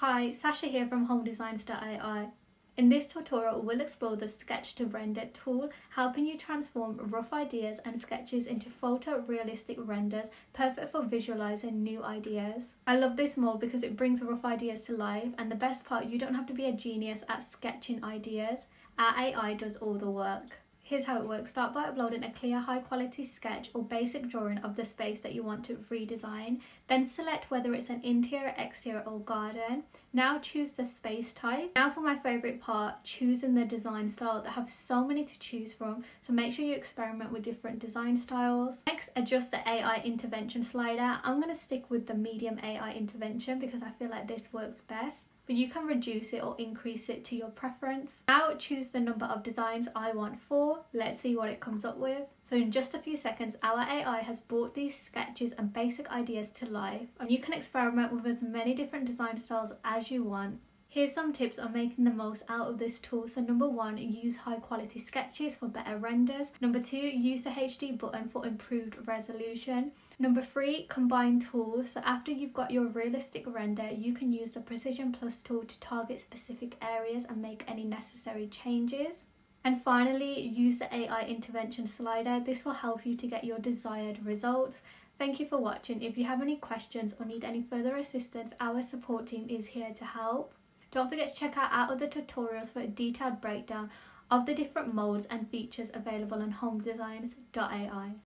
Hi, Sasha here from HomeDesignsAI's. In this tutorial, we'll explore the Sketch to Render tool, helping you transform rough ideas and sketches into photorealistic renders, perfect for visualizing new ideas. I love this mode because it brings rough ideas to life, and the best part, you don't have to be a genius at sketching ideas. Our AI does all the work. Here's how it works. Start by uploading a clear high quality sketch or basic drawing of the space that you want to redesign. Then select whether it's an interior, exterior or garden. Now choose the space type. Now for my favourite part, choosing the design style. That have so many to choose from, so make sure you experiment with different design styles. Next, adjust the AI intervention slider. I'm going to stick with the medium AI intervention because I feel like this works best, but you can reduce it or increase it to your preference. Now choose the number of designs. I want 4. Let's see what it comes up with. So in just a few seconds, our AI has brought these sketches and basic ideas to life, and you can experiment with as many different design styles as you want. Here's some tips on making the most out of this tool. So number 1, use high quality sketches for better renders. Number 2, use the HD button for improved resolution. Number 3, combine tools. So after you've got your realistic render, you can use the Precision Plus tool to target specific areas and make any necessary changes. And finally, use the AI intervention slider. This will help you to get your desired results. Thank you for watching. If you have any questions or need any further assistance, our support team is here to help. Don't forget to check out our other tutorials for a detailed breakdown of the different modes and features available on HomeDesignsAI.